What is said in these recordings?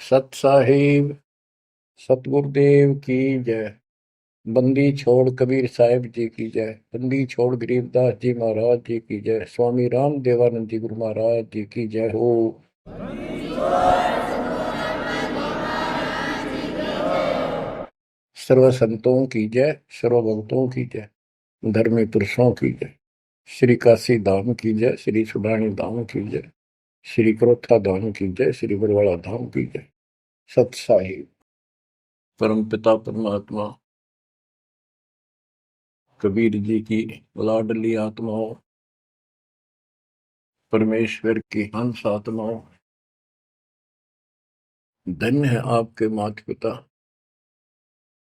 सत साहिब सतगुरुदेव की जय। बंदी छोड़ कबीर साहिब जी की जय। बंदी छोड़ गरीबदास जी महाराज जी की जय। स्वामी राम देवानंद जी गुरु महाराज जी की जय हो। सर्व संतों की जय, सर्व भक्तों की जय, धर्मी पुरुषों की जय। श्री काशी धाम की जय, श्री सुडानी धाम की जय, श्री क्रोथा धाम की जय, श्री बरवाड़ा धाम की जय। सत साहिब परम पिता परमात्मा कबीर जी की लाडली आत्माओं, परमेश्वर की हंस आत्माओं, धन्य है आपके माता पिता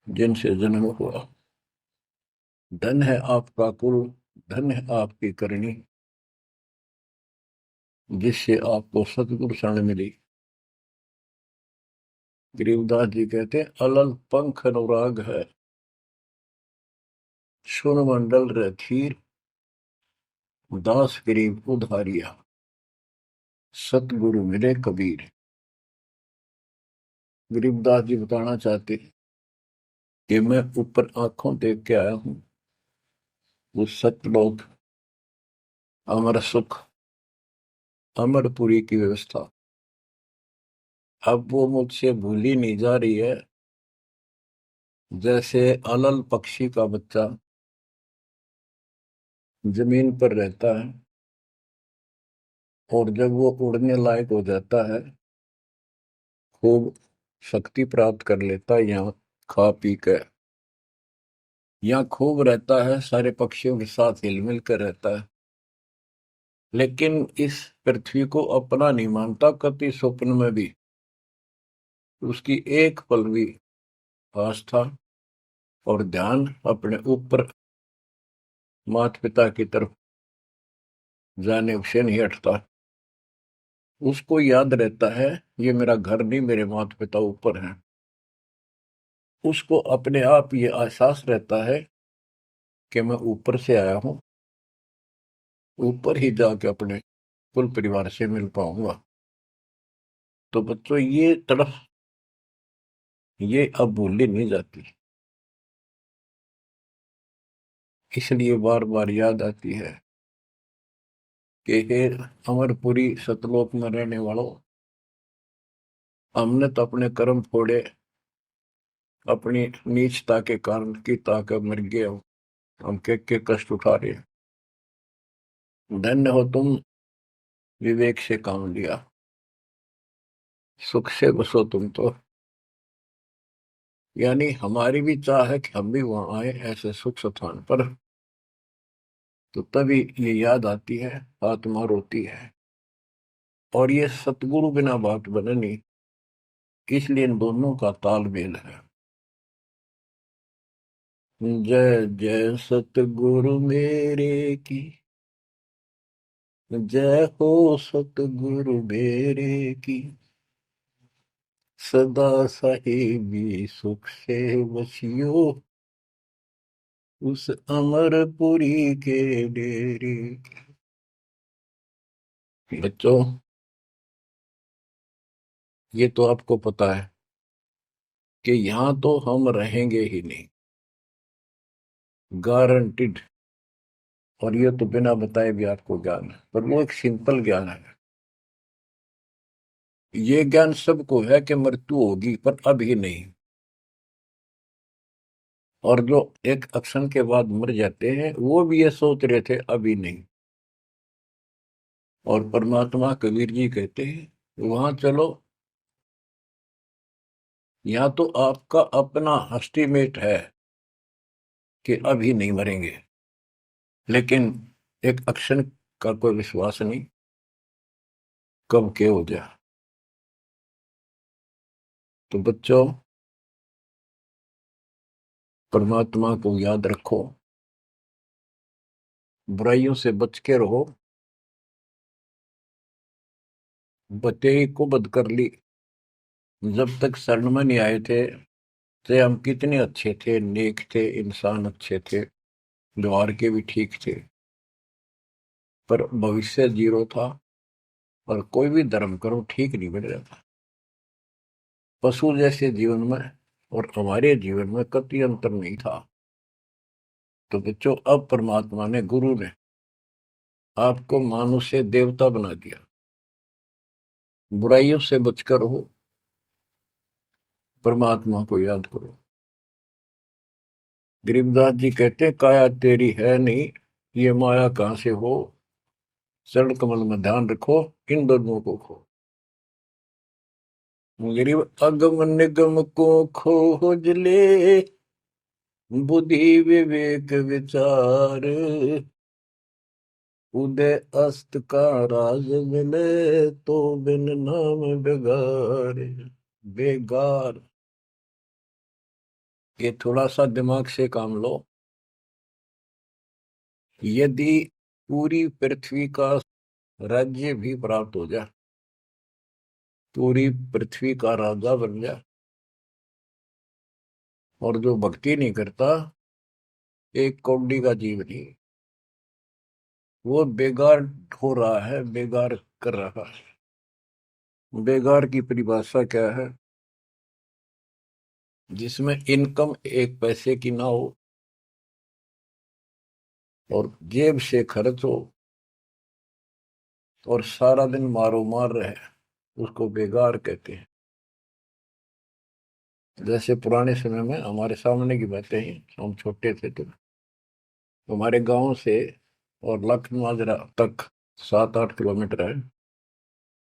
जिनसे जन्म हुआ। धन्य है आपका कुल, धन्य है आपकी करनी जिससे आपको सतगुरु शरण मिली। गरीबदास जी कहते हैं, अलल पंख अनुराग है, सुन मंडल रथीर, दास गरीब उधारिया, सतगुरु मिले कबीर। गरीबदास जी बताना चाहते कि मैं ऊपर आंखों देख के आया हूं वो सतलोक, अमर सुख, अमरपुरी की व्यवस्था। अब वो मुझसे भूली नहीं जा रही है। जैसे अलल पक्षी का बच्चा जमीन पर रहता है और जब वो उड़ने लायक हो जाता है, खूब शक्ति प्राप्त कर लेता है, यहाँ खा पी कर यहाँ खूब रहता है, सारे पक्षियों के साथ हिलमिल कर रहता है, लेकिन इस पृथ्वी को अपना नहीं मानता। कति स्वप्न में भी उसकी एक पल भी आस्था और ध्यान अपने ऊपर माता पिता की तरफ जाने से नहीं हटता। उसको याद रहता है ये मेरा घर नहीं, मेरे माता पिता ऊपर हैं। उसको अपने आप ये एहसास रहता है कि मैं ऊपर से आया हूं, ऊपर ही जाके अपने कुल परिवार से मिल पाऊंगा। तो बच्चों ये तड़फ ये अब भूली नहीं जाती, इसलिए बार बार याद आती है कि हे अमरपुरी सतलोक में रहने वालों, हमने तो अपने कर्म फोड़े, अपनी नीचता के कारण की ताकत मर गए हो, हम के कष्ट उठा रहे हैं। धन्य हो तुम, विवेक से काम लिया, सुख से बसो तुम तो। यानी हमारी भी चाह है कि हम भी वहां आए ऐसे सुख स्थान पर। तो तभी ये याद आती है, आत्मा रोती है। और ये सतगुरु बिना बात बने नहीं, इसलिए इन दोनों का तालमेल है। जय जय सतगुरु मेरे की, जय हो सतगुरु मेरे की, सदा साहिबी सुख से बसियो, उस अमरपुरी के डेरे की। बच्चों ये तो आपको पता है कि यहां तो हम रहेंगे ही नहीं, गारंटीड। और ये तो बिना बताए भी आपको ज्ञान है, पर वो एक सिंपल ज्ञान है। ये ज्ञान सबको है कि मृत्यु होगी, पर अभी नहीं। और जो एक क्षण के बाद मर जाते हैं वो भी ये सोच रहे थे अभी नहीं। और परमात्मा कबीर जी कहते हैं वहां चलो, यहाँ तो आपका अपना एस्टिमेट है कि अभी नहीं मरेंगे, लेकिन एक क्षण का कोई विश्वास नहीं कब के हो जाए। तो बच्चों परमात्मा को याद रखो, बुराइयों से बच के रहो। बतेई को बद कर ली, जब तक शरण में नहीं आए थे तो हम कितने अच्छे थे, नेक थे, इंसान अच्छे थे, व्यवहार के भी ठीक थे, पर भविष्य जीरो था और कोई भी धर्म करो ठीक नहीं बन रहा था। पशु जैसे जीवन में और हमारे जीवन में कतई अंतर नहीं था। तो बच्चों, अब परमात्मा ने, गुरु ने आपको मानुष से देवता बना दिया। बुराइयों से बचकर हो, परमात्मा को याद करो। गरीबदास जी कहते हैं, काया तेरी है नहीं, ये माया कहां से हो, चरण कमल में ध्यान रखो, इन दोनों को खो। गरीब अगम निगम को खोज ले, बुद्धि विवेक विचार, उदय अस्त का राज मिले, तो बिन नाम बेगार। बेगार, ये थोड़ा सा दिमाग से काम लो। यदि पूरी पृथ्वी का राज्य भी प्राप्त हो जाए, पूरी पृथ्वी का राजा बन जाए, और जो भक्ति नहीं करता, एक कौड़ी का जीव नहीं, वो बेगार हो रहा है, बेगार कर रहा है। बेगार की परिभाषा क्या है? जिसमें इनकम एक पैसे की ना हो और जेब से खर्च हो और सारा दिन मारो मार रहे, उसको बेगार कहते हैं। जैसे पुराने समय में, हमारे सामने की बातें हैं, हम छोटे थे तो हमारे गांव से और लखनऊ तक 7-8 किलोमीटर है।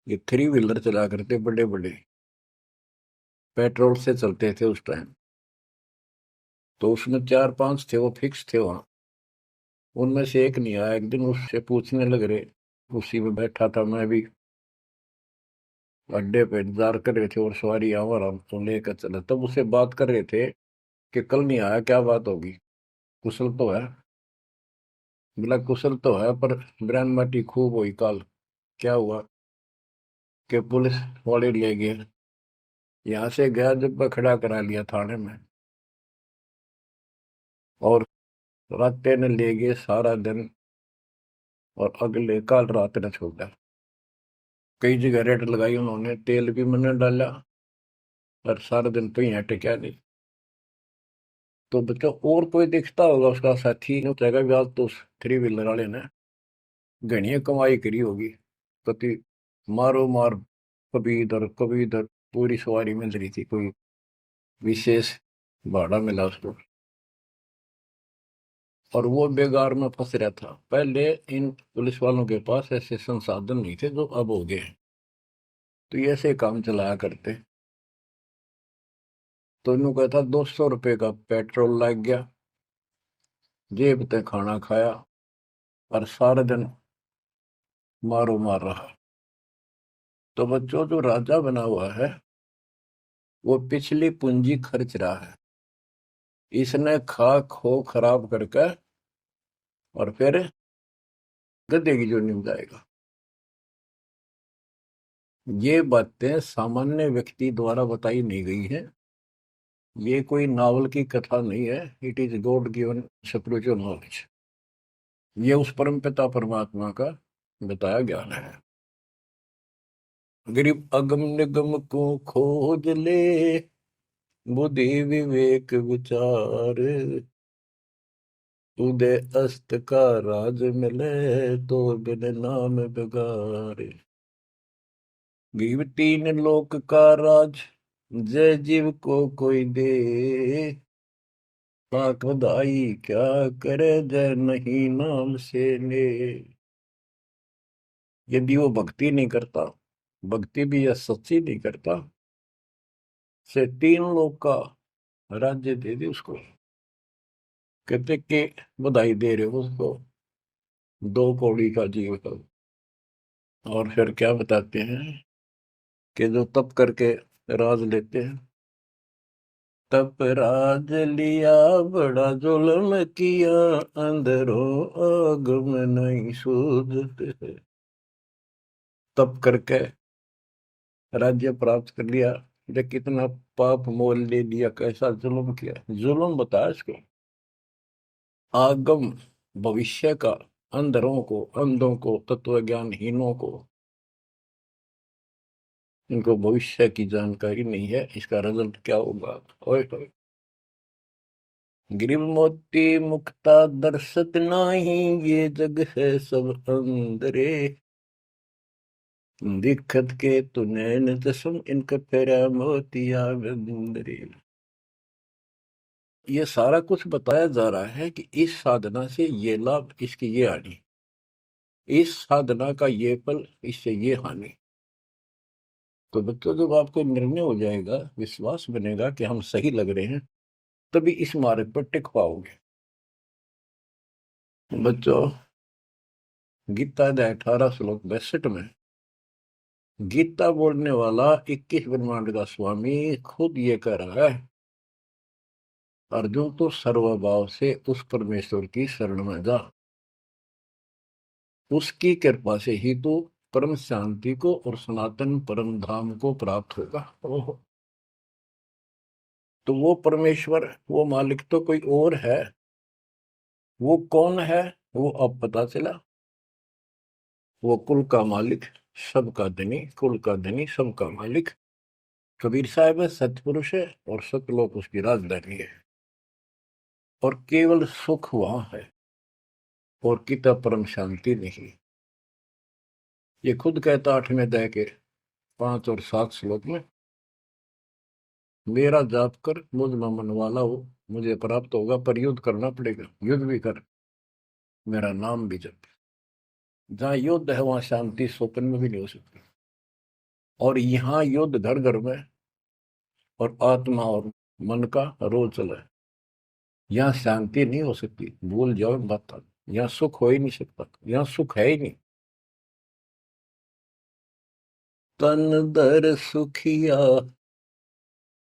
ये थ्री व्हीलर चला करते, बड़े बड़े, पेट्रोल से चलते थे उस टाइम। तो उसमें 4-5 थे, वो फिक्स थे वहां। उनमें से एक नहीं आया। एक दिन उससे पूछने लग रहे, उसी में बैठा था मैं भी, अड्डे पे इंतजार कर रहे थे और सवारी आवर हमको लेकर चला। तब उससे बात कर रहे थे कि कल नहीं आया, क्या बात होगी, कुशल तो है? बोला कुशल तो है, पर ब्रांड माटी खूब हुई कल। क्या हुआ कि पुलिस वाले ले गए, यहाँ से गया जब खड़ा करा लिया थाने में, और रात ने ले गए सारा दिन, और अगले कल रात ने छोड़ा। कई जगह रेड लगाई उन्होंने, तेल भी मैंने डाला, और सारा दिन तो यहाँ टिका नहीं। तो बच्चों, और कोई दिखता होगा उसका साथी, नहीं चाहेगा भी आज तो उस थ्री व्हीलर वाले ने घनी कमाई करी होगी। कति मारो मार, कभी इधर, पूरी सवारी मिल रही थी, कोई विशेष भाड़ा मिला उसको, और वो बेगार में फंस रहा था। पहले इन पुलिस वालों के पास ऐसे संसाधन नहीं थे जो अब हो गए हैं, तो ये ऐसे काम चलाया करते। तो इन्हों कहता 200 रुपये का पेट्रोल लग गया, जेब ते खाना खाया, और सारा दिन मारो मार रहा। तो बच्चों, जो राजा बना हुआ है, वो पिछली पूंजी खर्च रहा है। इसने खा खो खराब करके और फिर गधे की जोनी में जाएगा। ये बातें सामान्य व्यक्ति द्वारा बताई नहीं गई है, ये कोई नावल की कथा नहीं है। It is God given spiritual knowledge. ये उस परम पिता परमात्मा का बताया ज्ञान है। गरीब अगम निगम को खोज ले, बुद्धि विवेक विचार, उदय अस्त का राज मिले, तो बिन नाम बेगार। गरीब तीन लोक का राज, जय जीव को कोई दे, पाक बधाई क्या करे, जय नहीं नाम से ले। यदि वो भक्ति नहीं करता, भक्ति भी या सच्ची नहीं करता, से 3 लोक का राज्य दे दे उसको। कहते कि बधाई दे रहे हो उसको, 2 कौड़ी का जीव का। और फिर क्या बताते हैं कि जो तप करके राज लेते हैं, तप राज लिया बड़ा जुल्म किया, अंदरों आग में नहीं सूझते। तप करके राज्य प्राप्त कर लिया, ये कितना पाप मोल ले लिया, कैसा जुल्म किया। जुल्म बताया इसको, आगम भविष्य का, अंधरों को, अंधों को, तत्व ज्ञानहीनों को इनको भविष्य की जानकारी नहीं है, इसका रिजल्ट क्या होगा। ओए होए। गिरिव मोती मुक्ता दर्शत नाही, ये जग है सब अंदरे। दिखत के तु नैन जसम, इनका फेरा मोतिया बंदरे। ये सारा कुछ बताया जा रहा है कि इस साधना से ये लाभ, इसकी ये हानि, इस साधना का ये फल, इससे ये हानि। तो बच्चों, जब आपको निर्णय हो जाएगा, विश्वास बनेगा कि हम सही लग रहे हैं, तभी इस मार्ग पर टिक पाओगे। बच्चों, गीता अध्याय 18 श्लोक 62 में गीता बोलने वाला 21 ब्रह्मांड का स्वामी खुद ये कह रहा है, अर्जुन तो सर्वभाव से उस परमेश्वर की शरण में जा, उसकी कृपा से ही तो परम शांति को और सनातन परम धाम को प्राप्त होगा। ओहो। तो वो परमेश्वर, वो मालिक तो कोई और है। वो कौन है? वो अब पता चला। वो कुल का मालिक, सबका धनी, कुल का धनी, सबका मालिक कबीर साहब है, सतपुरुष है, और सतलोक उसकी राजधानी है। और केवल सुख वहां है, और किता परम शांति नहीं। ये खुद कहता 8वें अध्याय के 5 और 7 श्लोक में, मेरा जाप कर, मुझ में मन वाला हो, मुझे प्राप्त होगा। पर युद्ध करना पड़ेगा, युद्ध भी कर, मेरा नाम भी जप। जहां युद्ध है वहां शांति स्वप्न में भी नहीं हो सकती। और यहाँ युद्ध घर घर में, और आत्मा और मन का रोज चला है। यहाँ शांति नहीं हो सकती, भूल जाओ बात। यहाँ सुख हो ही नहीं सकता, यहाँ सुख है ही नहीं। तन दर सुखिया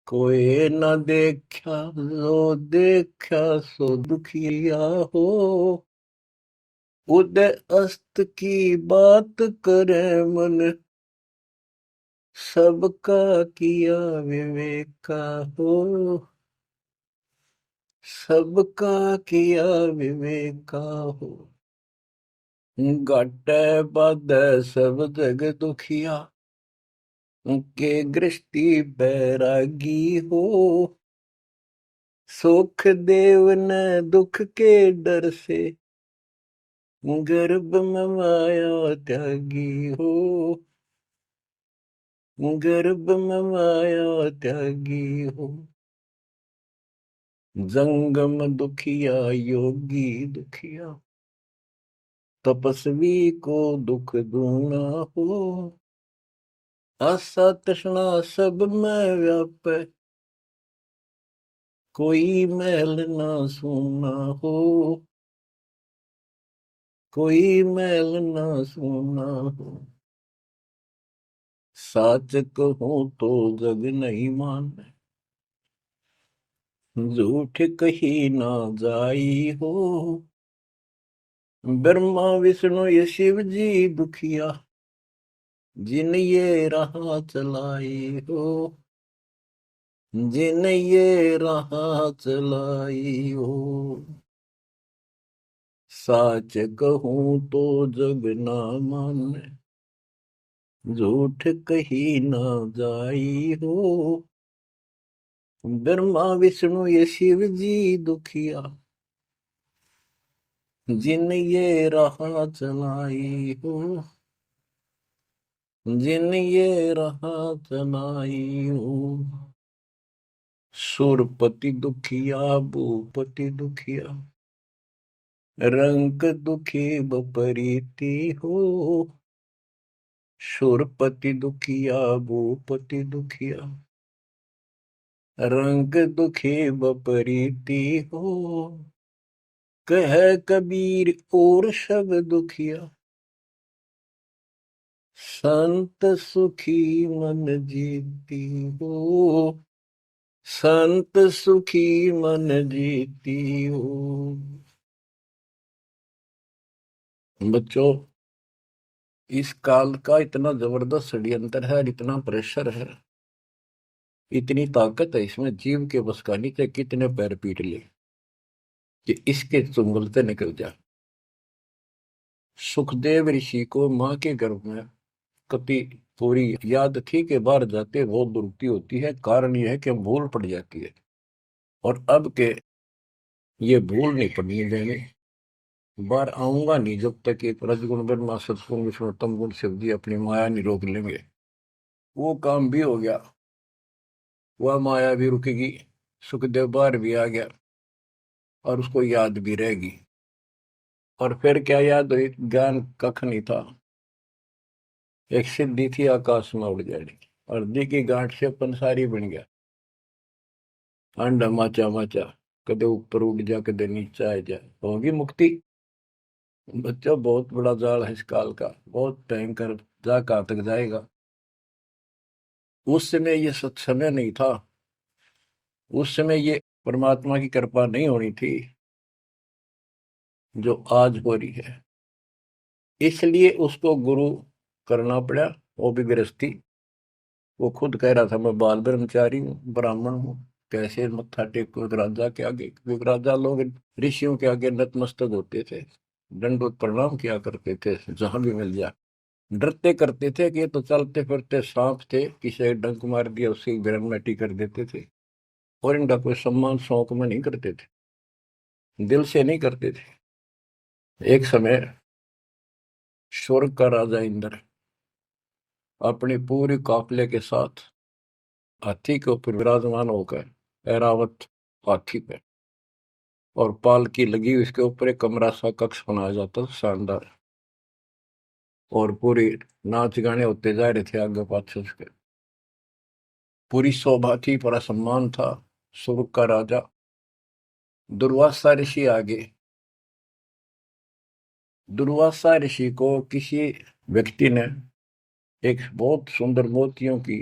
कोई न देखा, जो देखा सो दुखिया हो। उदय अस्त की बात करे मन, सबका किया विवेका हो। सबका किया विवेका हो। घट बद सब जग दुखिया, के गृष्टि बैरागी हो। सुख देव न दुख के डर से, गर्भ में माया त्यागी हो। गर्भ में माया त्यागी हो। जंगम दुखिया योगी दुखिया, तपस्वी को दुख दूना हो। आशा तृष्णा सब में व्यापे, कोई मैल ना सूना हो। कोई मैल ना सूना हो। साच कहूं तो जग नहीं माने, झूठ कही ना जाई हो। ब्रह्मा विष्णु ये शिव जी दुखिया, जिन ये राह चलाई हो। जिन ये राह चलाई हो। साच कहूं तो जग ना माने, झूठ कही ना जाई हो। ब्रह्मा विष्णु ये शिव जी दुखिया, जिन ये राह चलाई हो। जिन ये राह चलाई हो। सुरपति दुखिया, भूपति दुखिया, रंग दुखी बपरीति हो। सुरपति दुखिया, भूपति दुखिया, रंग दुखी बपरीति हो। कह कबीर और सब दुखिया, संत सुखी मन जीती हो। संत सुखी मन जीती हो। बच्चों, इस काल का इतना जबरदस्त षड्यंत्र है, इतना प्रेशर है, इतनी ताकत है इसमें, जीव के बस का नहीं, चाहे कितने पैर पीट ले कि इसके चुंगल से निकल जाए। सुखदेव ऋषि को मां के गर्भ में कति पूरी याद थी कि बाहर जाते बहुत दुरुक्ति होती है। कारण यह है कि भूल पड़ जाती है, और अब के ये भूल नहीं पड़नी देनी। बाहर आऊंगा नहीं जब तक एक रजगुण ब्रह्मा सतगुण विष्णु तम गुण शिव जी अपनी माया नहीं रोक लेंगे। वो काम भी हो गया, वह माया भी रुकेगी, सुखदेव बाहर भी आ गया और उसको याद भी रहेगी। और फिर क्या याद हुई? ज्ञान कख नहीं था, एक सिद्धि थी आकाश में उड़ जाने की, और दी की गांठ से पंसारी बन गया। अंडा माचा माचा, कदे ऊपर उड़ जा कदे नीचे आ जा, होगी मुक्ति। बच्चों बहुत बड़ा जाल है इस काल का, बहुत भयंकर, जा कहां तक जाएगा। उस समय ये सत्समय नहीं था, उस समय ये परमात्मा की कृपा नहीं होनी थी जो आज हो रही है। इसलिए उसको गुरु करना पड़ा। वो भी गृहस्थी, वो खुद कह रहा था मैं बाल ब्रह्मचारी हूँ, ब्राह्मण हूँ, कैसे मत्था टेको राजा के आगे, क्योंकि राजा लोग ऋषियों के आगे नतमस्तक होते थे, दंडवत प्रणाम किया करते थे जहां भी मिल जाए। डरते करते थे कि ये तो चलते फिरते सांप थे, किसी डंक मार दिया उसकी ग्रहणमेटी कर देते थे। और इनका कोई सम्मान शौक में नहीं करते थे, दिल से नहीं करते थे। एक समय स्वर्ग का राजा इंद्र अपनी पूरी काफिले के साथ हाथी के ऊपर विराजमान होकर, ऐरावत हाथी पे, और पालकी लगी हुई, इसके ऊपर एक कमरा सा कक्ष बनाया जाता था शानदार, और पूरी नाच गाने होते जा रहे थे आगे पाछे उसके। पूरी शोभा थी, पूरा सम्मान था। स्वर्ग का राजा दुर्वासा ऋषि आगे। दुर्वासा ऋषि को किसी व्यक्ति ने एक बहुत सुंदर मोतियों की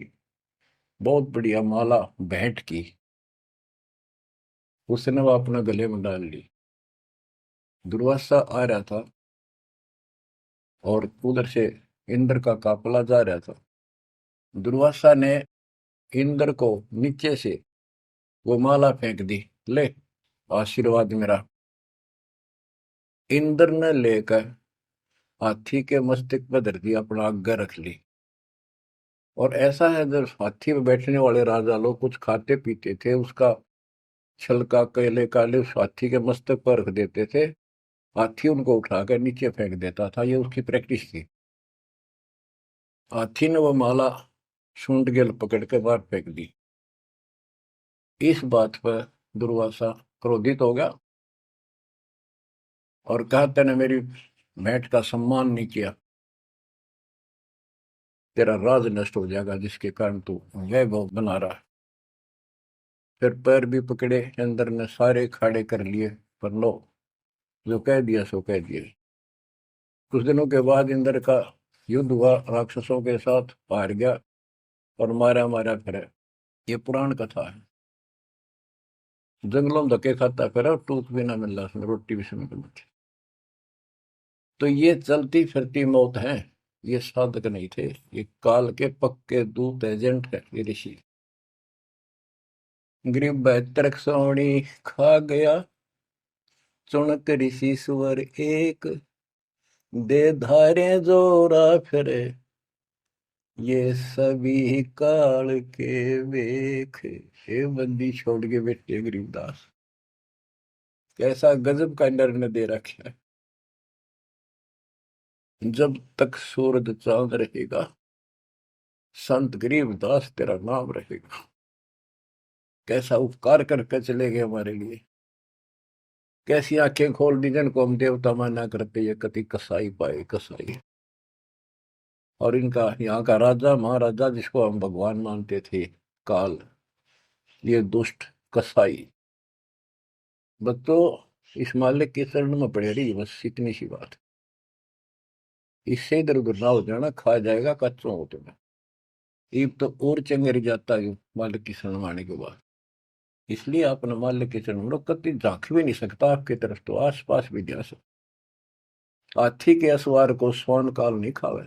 बहुत बढ़िया माला भेंट की, उसने वो अपने गले में डाल ली। दुर्वासा आ रहा था और उधर से इंद्र का काफला जा रहा था। दुर्वासा ने इंद्र को नीचे से वो माला फेंक दी, ले आशीर्वाद मेरा। इंद्र ने लेकर हाथी के मस्तक पर धर दी, अपना आज्ञा रख ली। और ऐसा है, जब हाथी में बैठने वाले राजा लोग कुछ खाते पीते थे, उसका छलका केले काले उस हाथी के मस्तक पर रख देते थे, हाथी उनको उठाकर नीचे फेंक देता था। ये उसकी प्रैक्टिस थी। हाथी ने वो माला सूंड के पकड़ के बाहर फेंक दी। इस बात पर दुर्वासा क्रोधित हो गया और कहा, तूने मेरी भेंट का सम्मान नहीं किया, तेरा राज नष्ट हो जाएगा जिसके कारण तू वैभव बना रहा है। फिर पैर भी पकड़े, अंदर ने सारे खाड़े कर लिए, पर लो, जो कह दिया सो कह दिया। कुछ दिनों के बाद इंद्र का युद्ध हुआ राक्षसों के साथ, हार गया और मारा मारा फिरे। ये पुराण कथा है। जंगलों में धक्के खाता फिरा, टूक भी ना मिल रहा उसमें, रोटी भी समय मिल थी। तो ये चलती फिरती मौत है, ये साधक नहीं थे, ये काल के पक्के दूत एजेंट है ये ऋषि। गरीब बहत्तर सोनी खा गया, चुनक ऋषि सुअर एक, दे धारे जोरा फिरे, ये सभी काल के वेख। हे बंदी छोड़ के बैठे गरीबदास, कैसा गजब का निर्णय दे रखा है। जब तक सूरज चांद रहेगा, संत गरीबदास तेरा नाम रहेगा। कैसा उपकार करके चले गए हमारे लिए, कैसी आंखें खोल दी जिनको हम देवता माना करते, ये कति कसाई पाए कसाई। और इनका यहाँ का राजा महाराजा जिसको हम भगवान मानते थे, काल, ये दुष्ट कसाई। बच्चों, इस मालिक के चरण में पड़े रही, बस इतनी सी बात। इससे इधर उधर ना हो जाना, खा जाएगा कच्चों हो तुम्हें। ईब तो और चंगेरी जाता है मालिक की शरण आने के बाद। इसलिए अपने मालिक के चरण में कति झांक भी नहीं सकता आपकी तरफ, तो आस पास भी जा सकता। हाथी के असवार को स्वर्ण काल नहीं खावे।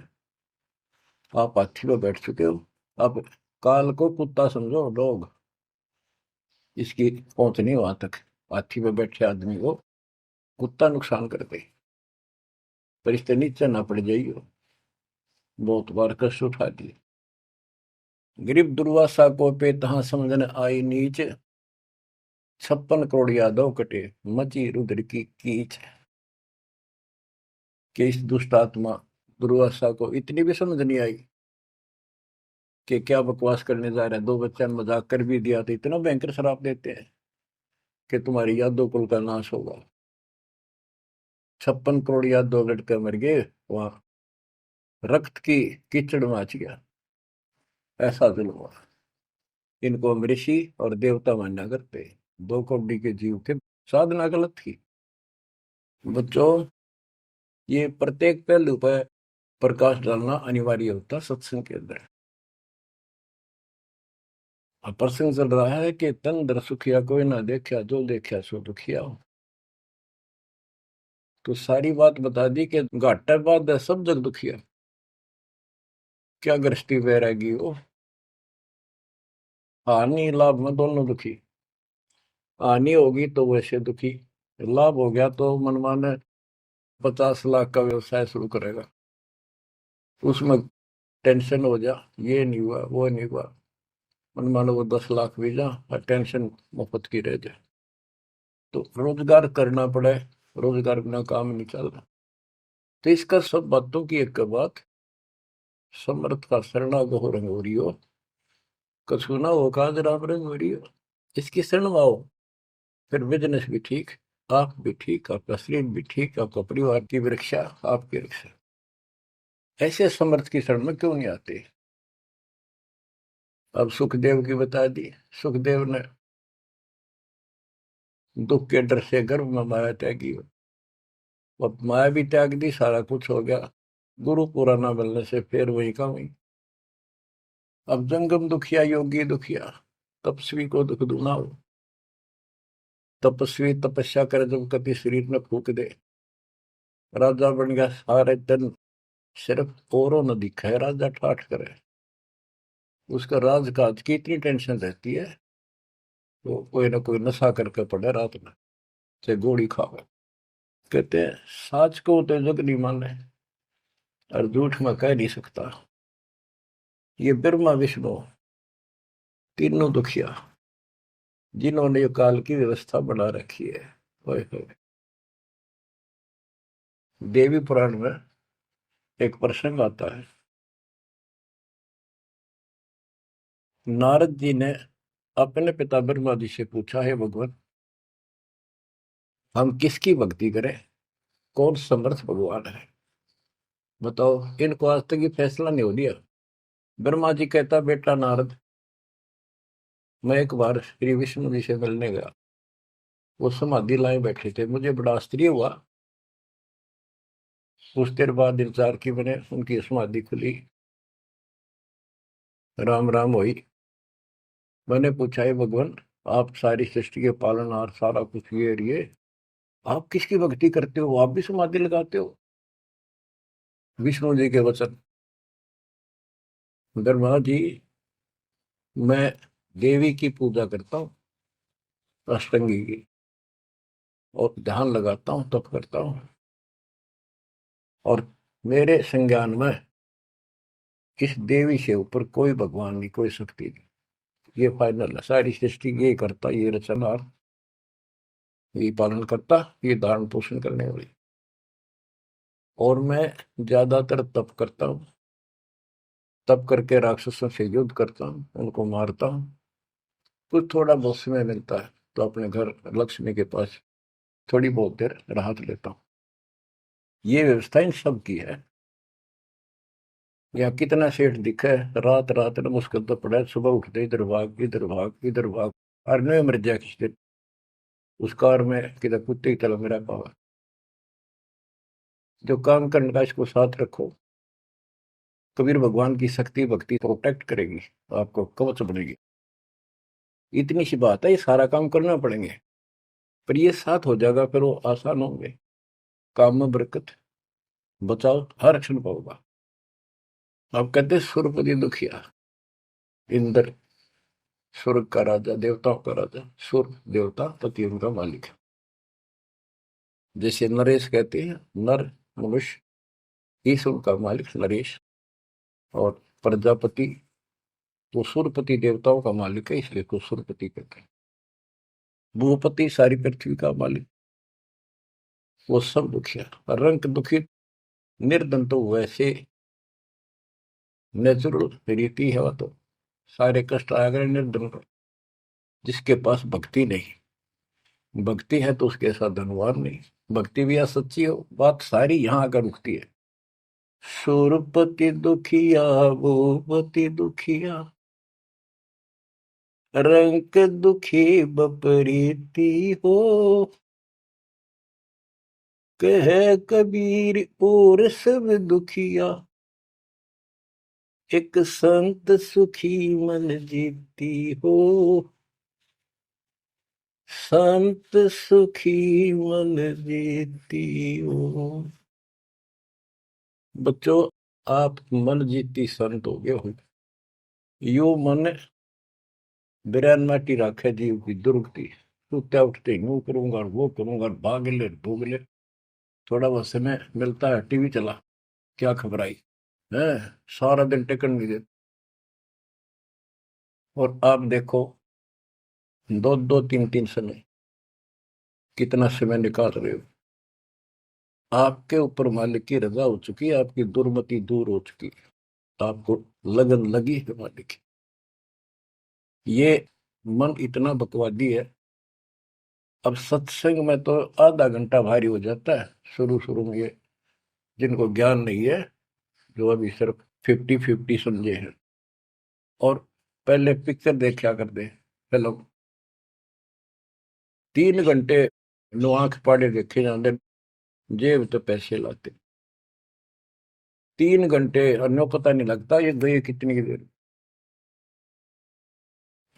आप हाथी पे बैठ चुके हो, अब काल को कुत्ता समझो लोग, इसकी पहुंच नहीं वहां तक। हाथी पे बैठे आदमी को कुत्ता नुकसान करते, पर इससे नीचे ना पड़ जाइयो। बहुत बार कष्ट उठा दिए। गरीब दुर्वासा को पे तहां समझन आई नीच, 56 करोड़ यादव कटे मची रुद्र की कीच। कि इस दुष्ट आत्मा दुर्वासा को इतनी भी समझ नहीं आई कि क्या बकवास करने जा रहे हैं। 2 बच्चा ने मजाक कर भी दिया तो इतना भयंकर श्राप देते हैं कि तुम्हारी यादव कुल का नाश होगा। 56 करोड़ यादव लड़के मर गए, वहां रक्त की कीचड़ मच गया। ऐसा जुल्म हुआ। इनको हम ऋषि और देवता मानना करते, 2 कौड़ी के जीव के साधना गलत थी। बच्चों, ये प्रत्येक पहलू पर प्रकाश डालना अनिवार्य होता सत्संग के अंदर। अब प्रसंग चल रहा है कि तन दर सुखिया कोई ना देखा, जो देखा सो दुखिया हो। तो सारी बात बता दी कि घाटा बाद सब जग दुखिया। क्या गृहस्थी वैरागी हो, हानि लाभ में दोनों दुखी। हानि होगी तो वैसे दुखी, लाभ हो गया तो मनमाने 50 लाख का व्यवसाय शुरू करेगा, उसमें टेंशन हो जा, ये नहीं हुआ वो नहीं हुआ। मनमाने वो 10 लाख भी जा और टेंशन मुफ्त की रह जाए। तो रोजगार करना पड़े, रोजगार बिना काम नहीं चल रहा। तो इसका सब बातों की एक बात, समर्थ का शरणागो रंग हो रही हो, कछु ना हो काज राम रंग हो रही हो। इसकी शरण में आओ, फिर बिजनेस भी ठीक, आप भी ठीक, आपका शरीर भी ठीक, आपका परिवार की भी रक्षा, आपकी रक्षा। ऐसे समर्थ की शरण में क्यों नहीं आते। अब सुखदेव की बता दी। सुखदेव ने दुख के डर से गर्भ में माया त्यागी, अब माया भी त्याग दी, सारा कुछ हो गया। गुरु पूरा ना मिलने से फिर वही का वही। अब जंगम दुखिया योगी दुखिया, तपस्वी को दुख दूना हो। तपस्वी तपस्या करे जब कभी शरीर में फूक दे, राजा बन गया सारे दिन, सिर्फ औरों न दिखाए राजा ठाठ करे। उसका राजकाज की इतनी टेंशन रहती है, तो कोई ना कोई नशा करके पड़े रात में, से गोली खावे। कहते हैं साच को तो जग नहीं माने और झूठ में कह नहीं सकता। ये ब्रह्मा विष्णु तीनों दुखिया, जिन्होंने ये काल की व्यवस्था बना रखी है। ओए होए। देवी पुराण में एक प्रसंग आता है। नारद जी ने अपने पिता ब्रह्मा जी से पूछा, है भगवान, हम किसकी भक्ति करें, कौन समर्थ भगवान है, बताओ। इनको आज तक ये फैसला नहीं हो दिया। ब्रह्मा जी कहता, बेटा नारद, मैं एक बार श्री विष्णु जी से मिलने गया, वो समाधि लाए बैठे थे, मुझे बड़ा आश्चर्य हुआ। कुछ देर बाद इंतजार की मैंने, उनकी समाधि खुली, राम राम हुई। मैंने पूछा, है भगवान, आप सारी सृष्टि के पालनहार, सारा कुछ ये आप किसकी भक्ति करते हो, आप भी समाधि लगाते हो। विष्णु जी के वचन, ब्रह्मा जी, मैं देवी की पूजा करता हूँ, अष्टंगी की, और ध्यान लगाता हूँ, तप करता हूँ, और मेरे संज्ञान में इस देवी से ऊपर कोई भगवान नहीं, कोई शक्ति नहीं। ये फाइनल है, सारी सृष्टि ये करता, ये रचनहार, ये पालन करता, ये धारण पोषण करने वाली। और मैं ज्यादातर तप करता हूँ, तप करके राक्षसों से युद्ध करता हूँ, उनको मारता हूँ। कुछ थोड़ा बहुत समय मिलता है तो अपने घर लक्ष्मी के पास थोड़ी बहुत देर राहत लेता हूँ। ये व्यवस्था इन सब की है। यहाँ कितना सेठ दिखे, रात रात में मुश्किल तो पड़ा, सुबह उठते इधर भाग इधर भाग इधर भाग, और नहीं मर जाए किसी दिन, उस कार में किधर कुत्ते की तरह मेरा पावा। जो काम करने का इसको साथ रखो, कबीर भगवान की शक्ति भक्ति प्रोटेक्ट करेगी, आपको कवच बनेगी। इतनी सी बात है, ये सारा काम करना पड़ेंगे, पर ये साथ हो जाएगा, फिर वो आसान होंगे। काम में बरकत, बचाओ हर क्षण पाओगा। आप कहते सुरपति दुखिया, इंद्र स्वर्ग का राजा, देवताओं का राजा, सुर देवता पति उनका मालिक है। जैसे नरेश कहते हैं, नर मनुष्य, ईश उनका मालिक नरेश। और प्रजापति तो सूर्यपति देवताओं का मालिक है, इसलिए तो सूर्यपति कहते हैं। भूपति सारी पृथ्वी का मालिक, वो सब दुखिया। रंग दुखी निर्धन तो वैसे नेचुरल रीति है, वो तो सारे कष्ट आ गए निर्धन को। जिसके पास भक्ति नहीं, भक्ति है तो उसके साथ धनवान नहीं, भक्ति भी असच्ची हो, बात सारी यहां आकर रुकती है। सूरपति दुखिया भूपति दुखिया, रंग दुखी बपरीती हो, कह कबीर और सब दुखिया, एक संत सुखी मन जीती हो, संत सुखी मन जीती हो। बच्चों, आप मन जीती संत हो गए हो। यो मन बिरान माटी राखे जीव की दुर्गति, सुत्या उठते यूं करूंगा वो करूंगा, भाग ले भूग ले, थोड़ा बहुत समय मिलता है टीवी चला, क्या खबर आई है, सारा दिन टिकट नहीं देते। और आप देखो, दो दो तीन तीन समय कितना समय निकाल रहे हो। आपके ऊपर मालिक की रजा हो चुकी है, आपकी दुर्मति दूर हो चुकी है, आपको लगन लगी है मालिक की। ये मन इतना बकवादी है। अब सत्संग में तो आधा घंटा भारी हो जाता है शुरू शुरू में, ये जिनको ज्ञान नहीं है, जो अभी सिर्फ 50-50 समझे हैं, और पहले पिक्चर देखा करते फिल्म, 3 घंटे लो आंख पाड़े देखे जाते, जेब तो पैसे लाते, 3 घंटे अन्यों पता नहीं लगता ये गए कितनी देर।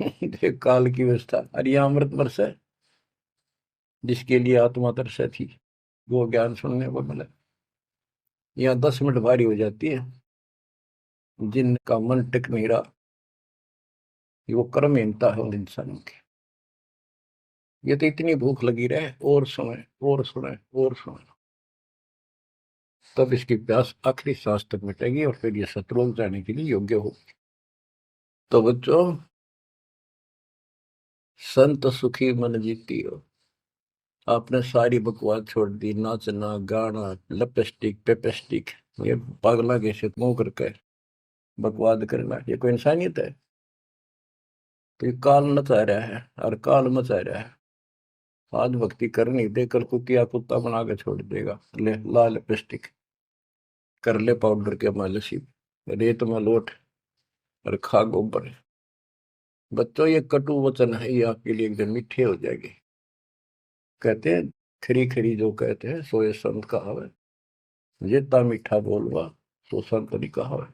देख काल की व्यवस्था। अरे ये अमृत वर्ष है, जिसके लिए आत्मा तरस थी, वो ज्ञान सुनने को मिला। यहाँ 10 मिनट भारी हो जाती है, जिनका मन टिक नहीं रहा, वो कर्महीनता है उन इंसानों की। ये तो इतनी भूख लगी रहे, और सुने और सुने और सुने, तब इसकी प्यास आखिरी सांस तक मिटेगी, और फिर ये शत्रुओं जाने के लिए योग्य होगी। तो बच्चों, संत सुखी मन जीती हो। आपने सारी बकवास छोड़ दी, नाचना गाना लिपस्टिक पेपेस्टिक, ये पागला कैसे मुंह करके बकवाद करना, ये कोई इंसानियत है? तो ये काल नचा रहा है और काल मचा रहा है। आज भक्ति करनी दे, कल कुतिया कुत्ता बना के छोड़ देगा। ले ला लिपस्टिक, कर ले पाउडर के मालिश, रेत में लोट और खा गोबर। बच्चों, ये कटु वचन है, ये आपके लिए एकदम मीठे हो जाएंगे। कहते हैं खरी खरी जो कहते हैं सोए संत कहावे, जेता मीठा बोलवा सो संत नहीं कहावे।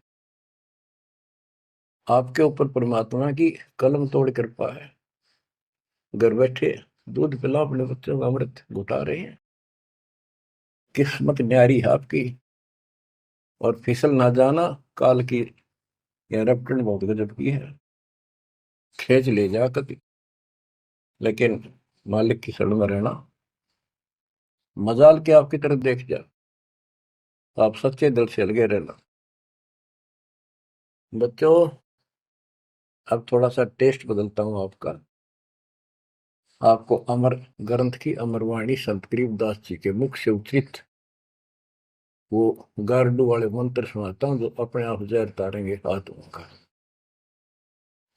आपके ऊपर परमात्मा की कलम तोड़ कृपा है। घर बैठे दूध पिला अपने बच्चों का, अमृत घुटा रहे हैं। किस्मत न्यारी है आपकी। और फिसल ना जाना, काल की यह रपटन बहुत गजब की है, खींच ले जा कभी, लेकिन मालिक की शरण में रहना। मजाल के आपकी तरफ देख जा, आप सच्चे दिल से लगे रहना। बच्चों, अब थोड़ा सा टेस्ट बदलता हूं आपका। आपको अमर ग्रंथ की अमरवाणी संत गरीबदास जी के मुख से उच्चित वो गारडू वाले मंत्र सुनाता हूं, जो अपने आप जहर तारेंगे आत्मा का।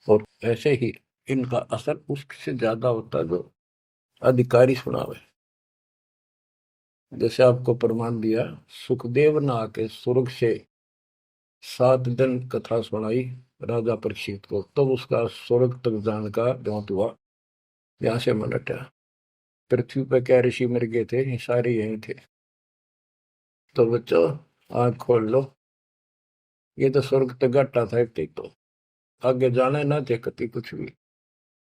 और ऐसे ही इनका असर उससे ज्यादा होता है जो अधिकारी सुनावे। जैसे आपको प्रमाण दिया, सुखदेव ने आके स्वर्ग से 7 दिन कथा सुनाई राजा परीक्षित को, तब उसका स्वर्ग तक जाने का द्योत हुआ, यहाँ से मन हटा। पृथ्वी पर क्या ऋषि मर गए थे, ये सारे यही थे। तो बच्चों, आंख खोल लो, ये तो स्वर्ग तक घाटा था, एक तो आगे जाना है ना थे कति कुछ भी।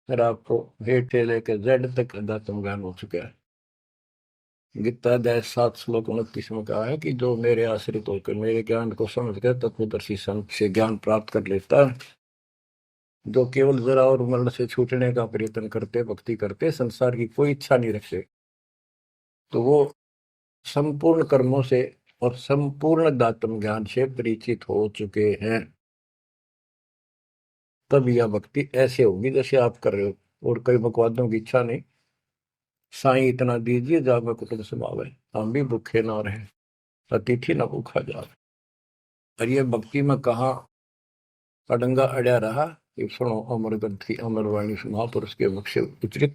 फिर आपको हेठ से लेकर जेड तक अध्यात्म ज्ञान हो चुका है। गीता अध्याय 7 श्लोक 29 में कहा है कि जो मेरे आश्रित होकर मेरे ज्ञान को समझकर तत्वदर्शी संत से ज्ञान प्राप्त कर लेता है, जो केवल जरा और मरण से छूटने का प्रयत्न करते, भक्ति करते, संसार की कोई इच्छा नहीं रखते, तो वो संपूर्ण कर्मों से और संपूर्ण दातम ज्ञान से परिचित हो चुके हैं, तब यह भक्ति ऐसे होगी जैसे आप कर रहे हो। और कई बकवादों की इच्छा नहीं, साईं इतना दीजिए जाग कुटुंब समावे, हम भी भूखे ना रहे, अतिथि न भूखा जावे। और ये भक्ति में कहा अडंगा अड़या रहा कि सुनो अमर ग्रंथी अमरवाणी महापुरुष के मुख से उच्चरित।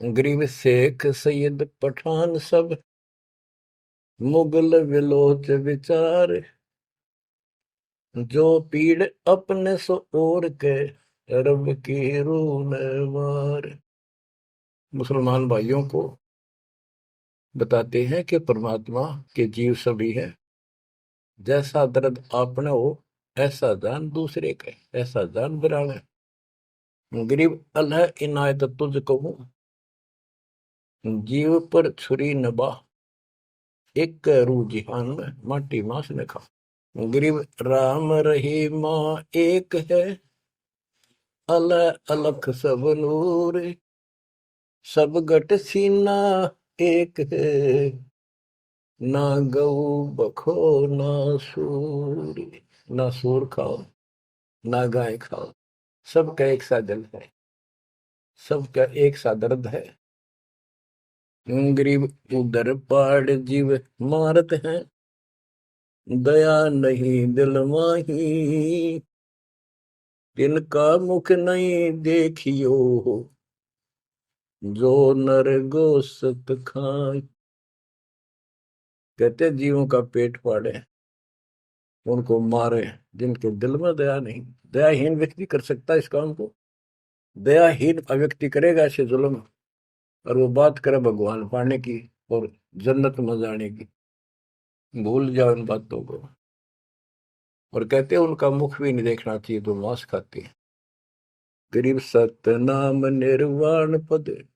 गरीब शेख सैयद पठान सब मुगल विलोच विचार, जो पीड़ अपने सो और के रब की रून वार। मुसलमान भाइयों को बताते हैं कि परमात्मा के जीव सभी है, जैसा दर्द आपने हो ऐसा जान दूसरे के, ऐसा जान बिराने। गरीब अल्लाह इनायत तुझ कहूं, जीव पर छुरी नबा, एक रूह जिहान में माटी मांस ने खा। गरीब राम रहीमा एक है, अलग अलग सब नूर, सब गट सीना एक है, ना गौ बखो ना सूर। ना सूर खाओ ना गाय खाओ, सबका एक सा दिल है, सबका एक सा दर्द है। गरीब उधर पाड़ जीव मारत हैं, दया नहीं दिल माही, इनका मुख नहीं देखियो, जो नर गोसत खाए। कहते जीवों का पेट फाड़े, उनको मारे जिनके दिल में दया नहीं। दयाहीन व्यक्ति कर सकता है इस काम को। दयाहीन व्यक्ति करेगा ऐसे जुल्म, और वो बात करे भगवान पाने की और जन्नत में जाने की, भूल जाओ इन बातों को। और कहते हैं उनका मुख भी नहीं देखना चाहिए तो मांस खाते हैं। गरीब सत्य नाम निर्वाण पद,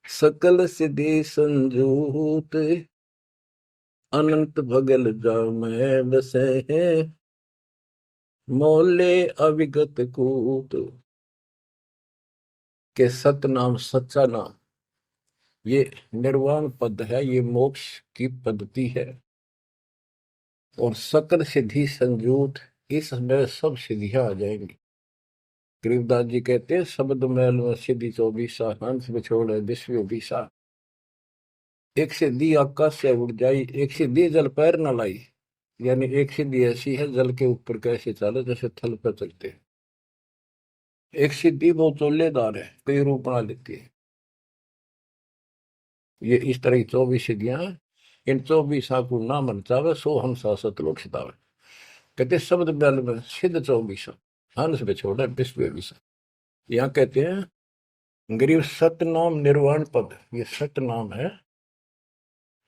सकल सिद्धि संजूत, अनंत भगल जामै बसे हैं, मोले अविगत कूत। के सत नाम सच्चा नाम ये निर्वाण पद है, ये मोक्ष की पद्धति है। और सकल सिद्धि संजूत, इसमें सब सिद्धियां आ जाएंगी। गरीबदास जी कहते हैं शब्द मैल में सिद्धि 24 हंस बिछोड़ विश्व बीसा। एक सिद्धि आकाश से उड़ जाई, एक सिद्धि जल पैर न लाई। यानी एक सिद्धि ऐसी है जल के ऊपर कैसे चले जैसे थल पर चलते हैं। एक सिद्धि बहुत चोलेदार है, कई रूप बना लेती है। ये इस तरह की 24 सिद्धियां हैं। इन 24 को ना मन चावे सो हम सतलोक सितावे। कहते शब्द बल में सिद्ध 24 हंस बिछोड़ा विश्व बीसा। यहाँ कहते हैं गरीब सत नाम निर्वाण पद, ये सत नाम है,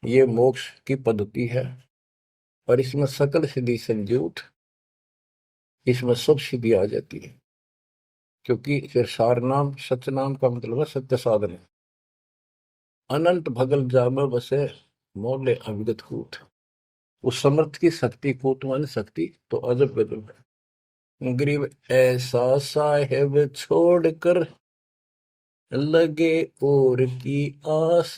ये मोक्ष की पद्धति है। और इसमें सकल सिद्धि संजूत, इसमें सब सिद्धि आ जाती है। क्योंकि फिर सार नाम सच नाम का मतलब है सत्य साधन है। अनंत भगल जाम बसे मोले अविगत कूत। उस समर्थ की शक्ति कूत मान शक्ति तो अजब गजब है। गरीब ऐसा साहेब छोड़कर लगे और की आस,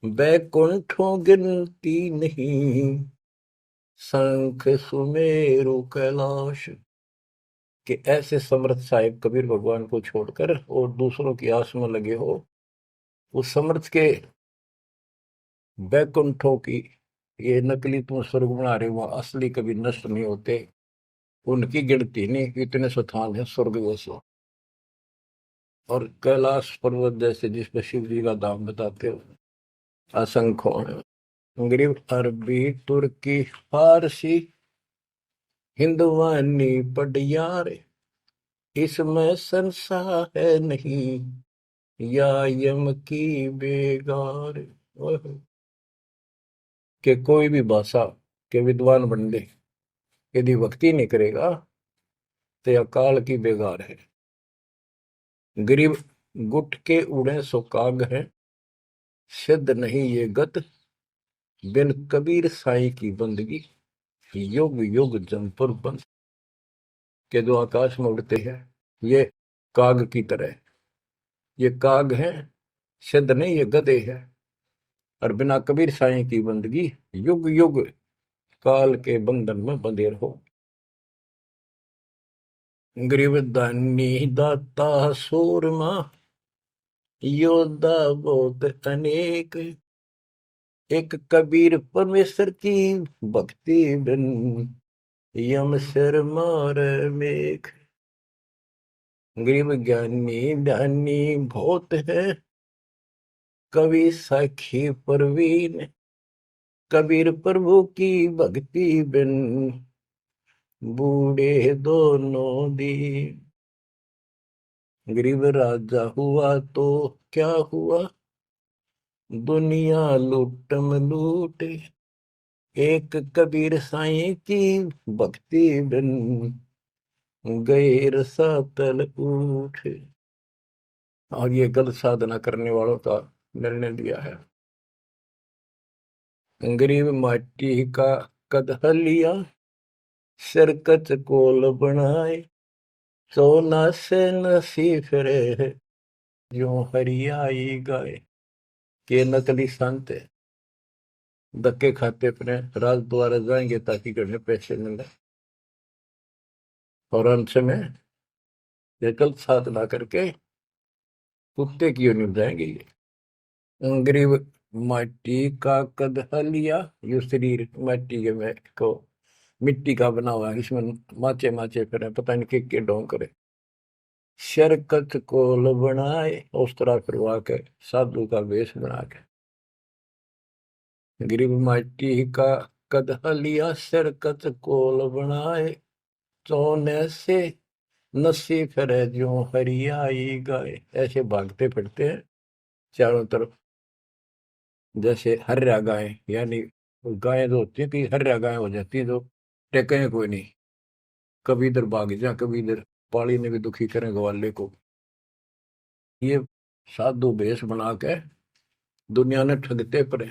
बैकुंठों गिनती नहीं, शंख सुमेरु कैलाश। कि ऐसे समर्थ साहिब कबीर भगवान को छोड़कर और दूसरों की आस में लगे हो, उस समर्थ के बैकुंठों की, ये नकली तुम स्वर्ग बना रहे हो, असली कभी नष्ट नहीं होते, उनकी गिनती नहीं, इतने स्थान है स्वर्ग जैसे। और कैलाश पर्वत जैसे जिस पर शिव जी का धाम बताते हो असंख्य है। गरीब अरबी तुर्की फारसी हिंदवानी पडियार, इसमें संशय है नहीं, या यम की बेगार। कि कोई भी भाषा के विद्वान बंदे यदि भक्ति नहीं करेगा तो यह काल की बेगार है। गरीब गुट के उड़े सो काग है, सिद्ध नहीं ये गत, बिन कबीर साई की बंदगी, युग युग जमपुर बंद। के जो आकाश में उड़ते हैं ये काग की तरह, ये काग है, सिद्ध नहीं ये गधे है। और बिना कबीर साईं की बंदगी युग युग काल के बंधन में बंधे रहो। गरीब दानी दाता सूरमा योद्धा बहुत अनेक, एक कबीर परमेश्वर की भक्ति बिन यम सिर मार मेघ। गरीब ज्ञानी ध्यानी बहुत है, कवि साखी परवीन, कबीर प्रभु की भक्ति बिन बूढ़े दोनों दीन। गरीब राजा हुआ तो क्या हुआ, दुनिया लूटम लूटे, एक कबीर साईं की भक्ति बिन गए रसातल उठे। और ये गलत साधना करने वालों का निर्णय दिया है। गरीब माटी का कदह लिया, सिरकत कोल बनाए, सोना से नसी फिरे जो हरियाई गाए। के नकली संत धक्के खाते अपने राज द्वारा जाएंगे ताकि घर में पैसे मिले, और अंत में ये गलत साधना करके कुत्ते की ओर जाएंगे। ये गरीब माटी का कदह लिया, यो शरीर माटी के में को मिट्टी का बना हुआ है, इसमें माचे माचे फिर पता नहीं के ढोंग करे। शरकत कोल बनाए, उस तरह फिरवा के साधु का वेश बना के। गरीब माटी का कदह लिया, शरकत कोल बनाए, सोने से नसी फिरे जो हरियाई गाय। ऐसे भागते फिरते हैं चारों तरफ, जैसे हर्या गाय, यानी गायें जो होती है कि हर्या गाय हो जाती है, जो टेके कोई नहीं, कभी इधर भाग जा कभी इधर, पाली ने भी दुखी करें ग्वाले को। ये साधु भेष बना के दुनिया ने ठगते पड़े।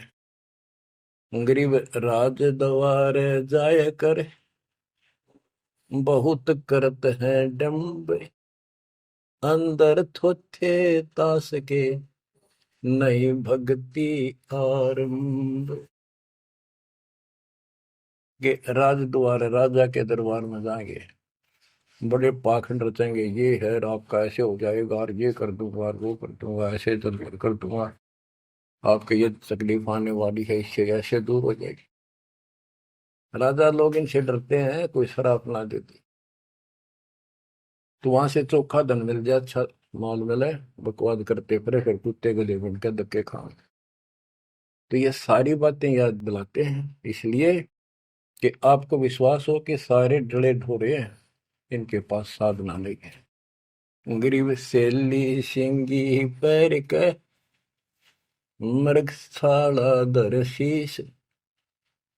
गरीब राज द्वारे जाय कर, बहुत करत है डम्ब, अंदर थोथे तास के नहीं भक्ति आरंभ। के राज द्वार, राजा के दरबार में जाएंगे, बड़े पाखंड रचेंगे, ये है आपका ऐसे हो जाएगा, और ये कर दूंगा, और वो कर दूंगा, ऐसे कर दूंगा, आपके ये तकलीफ आने वाली है, इससे ऐसे दूर हो जाएगी। राजा लोग इनसे डरते हैं, कोई शराब ना देती तो वहां से चोखा धन मिल जाए, अच्छा माल मिले, बकवाद करते फिर कुत्ते गले बन के धक्के खाए। तो ये सारी बातें याद दिलाते हैं इसलिए कि आपको विश्वास हो कि सारे डले ढोरे हैं, इनके पास साधना नहीं है। गरीब सेली सिंगी पैर के, मृग छाला धर शीश,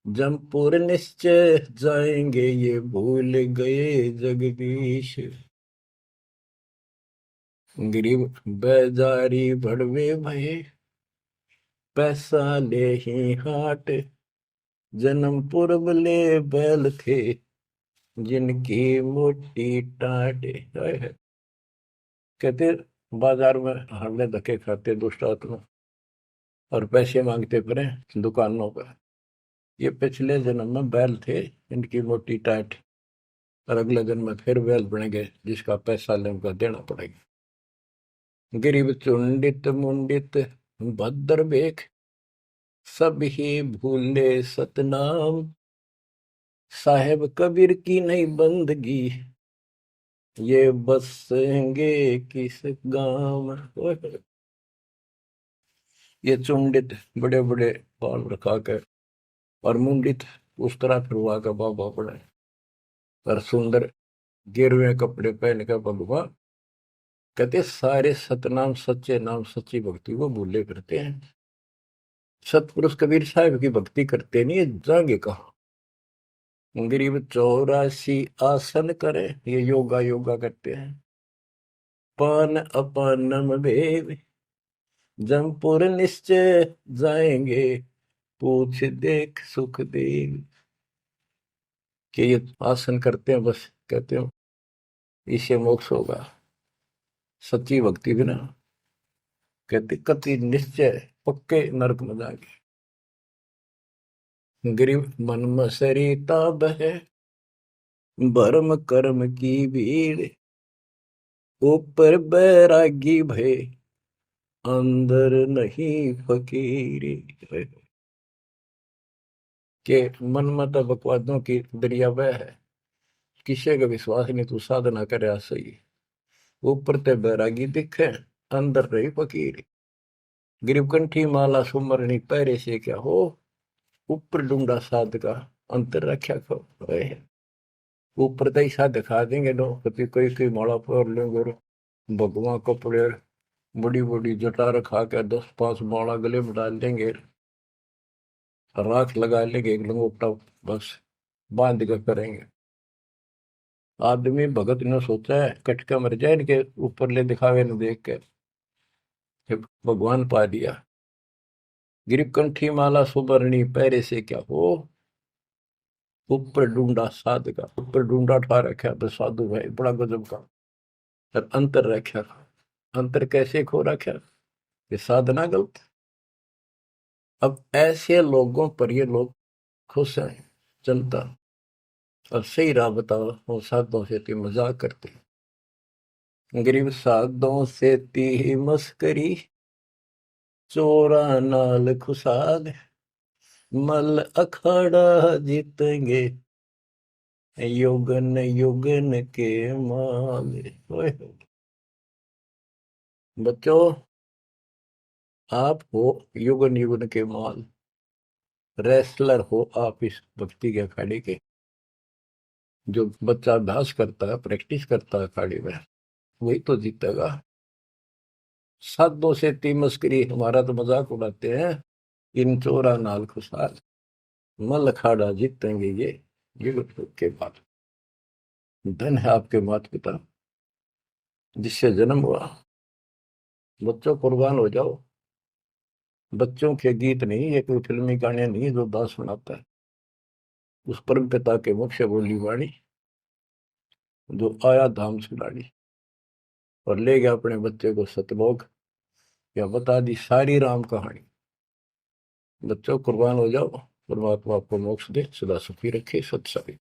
जमपुर निश्चय जाएंगे ये भूल गए जगदीश। गरीब बेजारी भड़वे भये, पैसा ले ही हाट, जन्म पूर्व ले बैल थे जिनकी मोटी टाट। कहते बाजार में हमने धक्के खाते दुष्ट आत्मा, और पैसे मांगते फिरे दुकानों पर, ये पिछले जन्म में बैल थे इनकी मोटी टाट, और अगले जन्म में फिर बैल बनेंगे जिसका पैसा ले उनका देना पड़ेगा। गरीब चुंडित मुंडित भद्र बेख, सब ही भूले सतनाम, साहेब कबीर की नहीं बंदगी, ये बसेंगे किस गांव में। ये चुंडित बड़े बड़े बाल रखा कर, और मुंडित उस तरह फिरवा कर बाबा पड़े, और सुंदर गिरवे कपड़े पहन कर भगवान। कहते सारे सतनाम सच्चे नाम सच्ची भक्ति को भूले करते हैं। सतपुरुष कबीर साहब की भक्ति करते नहीं, जाएंगे कहा। गरीब 84 आसन करे, ये योगा योगा करते हैं। पान अपानम भेद, जमपुर निश्चय जाएंगे, पूछ देख सुख देव। कि ये आसन करते हैं, बस कहते हो इससे मोक्ष होगा, सच्ची भक्ति बिना कहते कति निश्चय पक्के नरक में जाएंगे। गरीब मन मसरीता बहे, भरम कर्म की भीड़, ऊपर बैरागी भय, अंदर नहीं फकीरी। के मन मत बकवादों की दरिया बह है, किसी का विश्वास नहीं, तू साधना करे सही, ऊपर ते बैरागी दिखे, अंदर रही फकीरी। गरीब कंठी माला सुमरनी पैरे से क्या हो, ऊपर डूंगा साध का, अंतर रख्या खो। ऊपर तो ऐसा दिखा देंगे लोग, कभी कोई कोई माला पर लेंगे, भगवान कपड़े बड़ी बड़ी जटा रखा के 10-5 माला गले में डाल देंगे, राख लगा लेंगे, एक लंगोटा बस बांध कर करेंगे। आदमी भगत ने सोचा है कटका मर जाए इनके ऊपर ले दिखावे न देख के, भगवान पा दिया। गिरीब कंठी माला सुबरनी पैरे से क्या हो, ऊपर ढूंढा साध का, ऊपर ढूंढा ठा रखा बस साधु भाई, बड़ा गजब का। और अंतर रखा, अंतर कैसे खो रखा, ये साधना गलत। अब ऐसे लोगों पर ये लोग खुश हैं, जनता, और सही राह बताओ, वो साधुओं से ती मजाक करते, गरीब साधुओं से ती मस्करी, चोरा नाल खुशाल, मल अखाड़ा जीतेंगे, युगन युगन के माल। बच्चों, आप हो युगन युगन के माल, रेसलर हो आप इस भक्ति के अखाड़े के। जो बच्चा अभ्यास करता है, प्रैक्टिस करता है अखाड़े में, वही तो जीतेगा। साधों से ती मस्करी, हमारा तो मजाक उड़ाते हैं, इन चोरा नाल खुशाल, मल अखाड़ा जीतेंगे ये युग के बाद। धन है आपके माता पिता जिससे जन्म हुआ, बच्चों कुर्बान हो जाओ। बच्चों के गीत नहीं, ये कोई फिल्मी गाने नहीं जो दास सुनाता है, उस परम पिता के मुख से बोली वाणी, जो आया धाम से लाड़ी और ले गया अपने बच्चे को सतलोक, या बता दी सारी राम कहानी। बच्चों कुर्बान हो जाओ, परमात्मा आपको मोक्ष दे, सदा सुखी रखे, सत्संग।